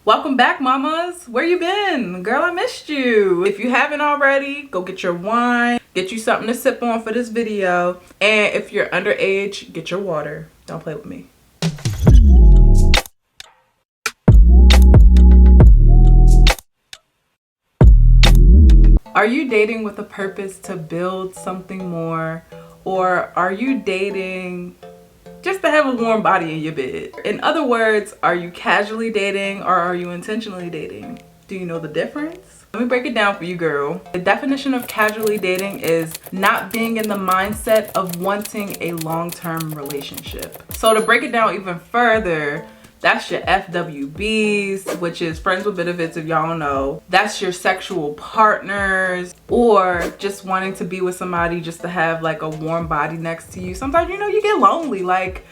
Welcome back, mamas. Where you been? Girl, I missed you. If you haven't already, go get your wine, get you something to sip on for this video. And if you're underage, get your water. Don't play with me. Are you dating with a purpose to build something more? Or are you dating just to have a warm body in your bed? In other words, are you casually dating or are you intentionally dating? Do you know the difference? Let me break it down for you, girl. The definition of casually dating is not being in the mindset of wanting a long-term relationship. So to break it down even further, that's your FWBs, which is friends with benefits, if y'all don't know. That's your sexual partners, or just wanting to be with somebody just to have like a warm body next to you. Sometimes, you know, you get lonely. Like,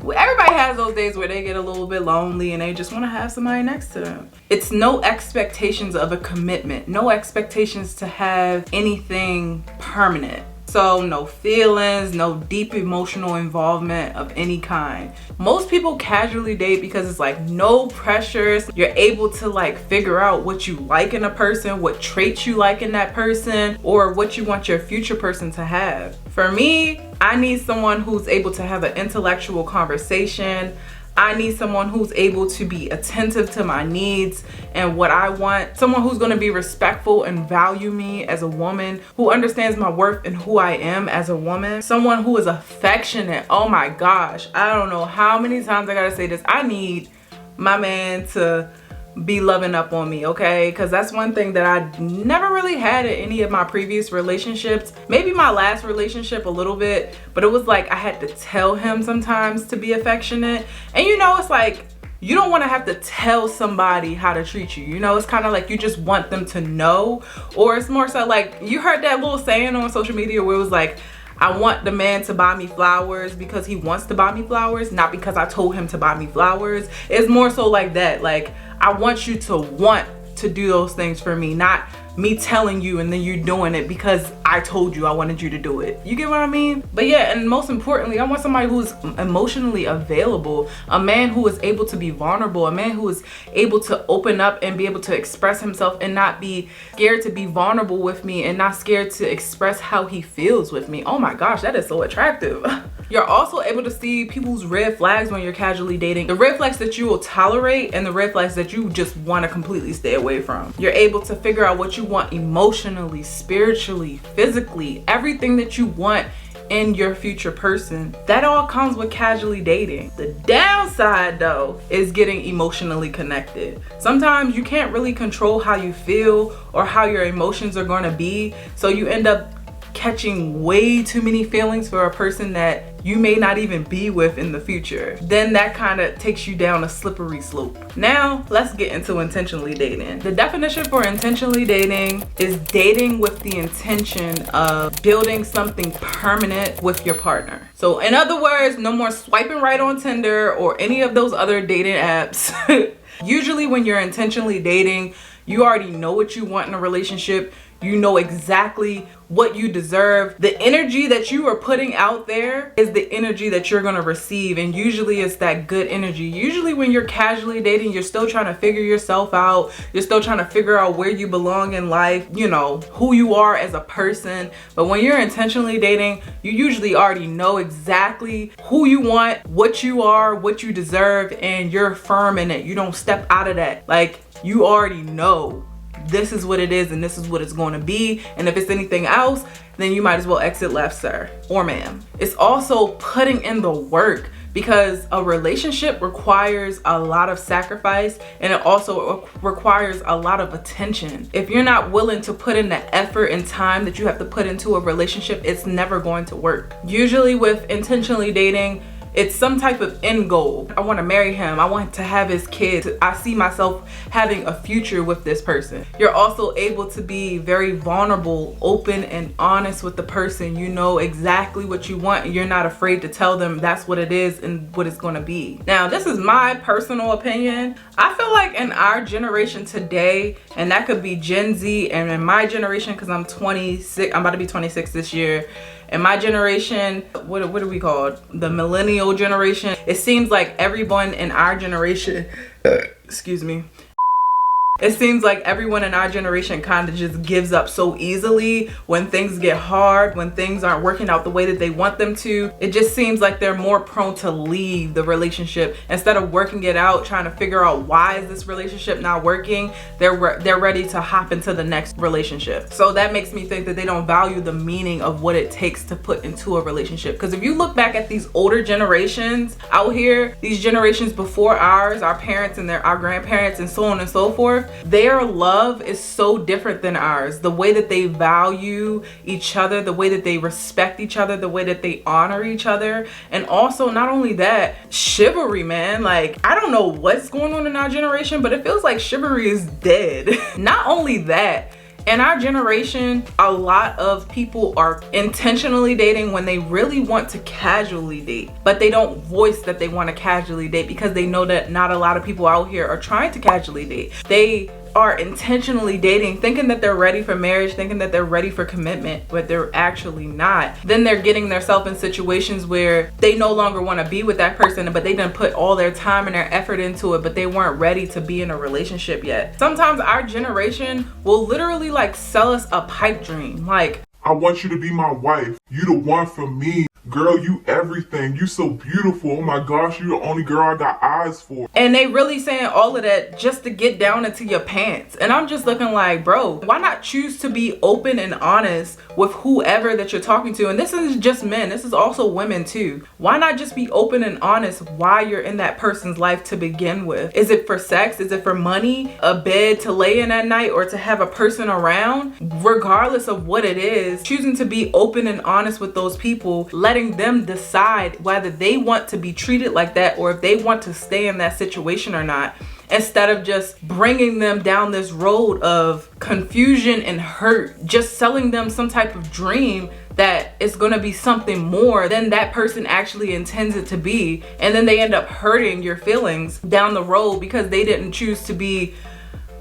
everybody has those days where they get a little bit lonely and they just want to have somebody next to them. It's no expectations of a commitment, no expectations to have anything permanent. So no feelings, no deep emotional involvement of any kind. Most people casually date because it's like no pressures. You're able to like figure out what you like in a person, what traits you like in that person, or what you want your future person to have. For me, I need someone who's able to have an intellectual conversation. I need someone who's able to be attentive to my needs and what I want. Someone who's going to be respectful and value me as a woman, who understands my worth and who I am as a woman. Someone who is affectionate. Oh my gosh, I don't know how many times I gotta say this. I need my man to be loving up on me, okay? Because that's one thing that I never really had in any of my previous relationships. Maybe my last relationship a little bit, but it was like I had to tell him sometimes to be affectionate. And you know, it's like you don't want to have to tell somebody how to treat you. You know, it's kind of like you just want them to know. Or it's more so like, you heard that little saying on social media where it was like, I want the man to buy me flowers because he wants to buy me flowers, not because I told him to buy me flowers. It's more so like that. Like, I want you to want to do those things for me, not me telling you and then you doing it because I told you I wanted you to do it. You get what I mean? But yeah, and most importantly, I want somebody who's emotionally available, a man who is able to be vulnerable, a man who is able to open up and be able to express himself and not be scared to be vulnerable with me and not scared to express how he feels with me. Oh my gosh, that is so attractive. You're also able to see people's red flags when you're casually dating. The red flags that you will tolerate and the red flags that you just want to completely stay away from. You're able to figure out what you want emotionally, spiritually, physically, everything that you want in your future person. That all comes with casually dating. The downside though is getting emotionally connected. Sometimes you can't really control how you feel or how your emotions are going to be, so you end up catching way too many feelings for a person that you may not even be with in the future. Then that kind of takes you down a slippery slope. Now let's get into intentionally dating. The definition for intentionally dating is dating with the intention of building something permanent with your partner. So in other words, no more swiping right on Tinder or any of those other dating apps. Usually when you're intentionally dating, you already know what you want in a relationship. You know exactly what you deserve. The energy that you are putting out there is the energy that you're going to receive, and usually it's that good energy. Usually when you're casually dating, you're still trying to figure yourself out. You're still trying to figure out where you belong in life, you know, who you are as a person. But when you're intentionally dating, you usually already know exactly who you want, what you are, what you deserve, and you're firm in it. You don't step out of that. Like, you already know this is what it is and this is what it's going to be, and if it's anything else, then you might as well exit left, sir or ma'am. It's also putting in the work, because a relationship requires a lot of sacrifice and it also requires a lot of attention. If you're not willing to put in the effort and time that you have to put into a relationship, it's never going to work. Usually with intentionally dating, it's some type of end goal. I want to marry him. I want to have his kids. I see myself having a future with this person. You're also able to be very vulnerable, open, and honest with the person. You know exactly what you want, and you're not afraid to tell them that's what it is and what it's going to be. Now, this is my personal opinion. I feel like in our generation today, and that could be Gen Z, and in my generation, because I'm 26, I'm about to be 26 this year. In my generation, what are we called? The millennial generation. It seems like everyone in our generation, excuse me, It seems like everyone in our generation kind of just gives up so easily when things get hard, when things aren't working out the way that they want them to. It just seems like they're more prone to leave the relationship instead of working it out, trying to figure out why is this relationship not working. They're ready to hop into the next relationship. So that makes me think that they don't value the meaning of what it takes to put into a relationship. Because if you look back at these older generations out here, these generations before ours, our parents and our grandparents and so on and so forth, their love is so different than ours. The way that they value each other, the way that they respect each other, the way that they honor each other. And also, not only that, chivalry, man. Like, I don't know what's going on in our generation, but it feels like chivalry is dead. Not only that, in our generation, a lot of people are intentionally dating when they really want to casually date, but they don't voice that they want to casually date because they know that not a lot of people out here are trying to casually date. They are intentionally dating, thinking that they're ready for marriage, thinking that they're ready for commitment, but they're actually not. Then they're getting themselves in situations where they no longer want to be with that person, but they didn't put all their time and their effort into it, but they weren't ready to be in a relationship yet. Sometimes our generation will literally like sell us a pipe dream. Like, I want you to be my wife. You the one for me. Girl, you everything. You so beautiful. Oh my gosh, you the only girl I got eyes for. And they really saying all of that just to get down into your pants. And I'm just looking like, bro, why not choose to be open and honest with whoever that you're talking to? And this isn't just men, this is also women too. Why not just be open and honest why you're in that person's life to begin with? Is it for sex? Is it for money? A bed to lay in at night, or to have a person around? Regardless of what it is, choosing to be open and honest with those people, letting them decide whether they want to be treated like that or if they want to stay in that situation or not, instead of just bringing them down this road of confusion and hurt, just selling them some type of dream that it's gonna be something more than that person actually intends it to be, and then they end up hurting your feelings down the road because they didn't choose to be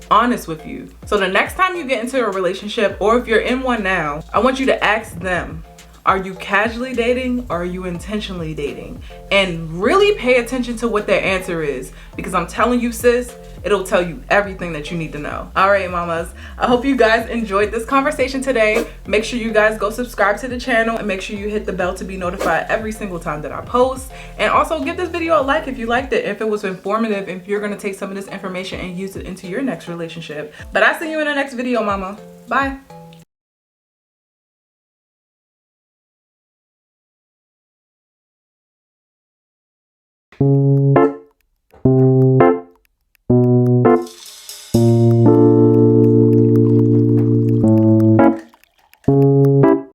honest with you. So the next time you get into a relationship, or if you're in one now, I want you to ask them, are you casually dating or are you intentionally dating? And really pay attention to what their answer is, because I'm telling you, sis, it'll tell you everything that you need to know. All right, mamas, I hope you guys enjoyed this conversation today. Make sure you guys go subscribe to the channel and make sure you hit the bell to be notified every single time that I post. And also give this video a like if you liked it, if it was informative, if you're gonna take some of this information and use it into your next relationship. But I'll see you in the next video, mama. Bye.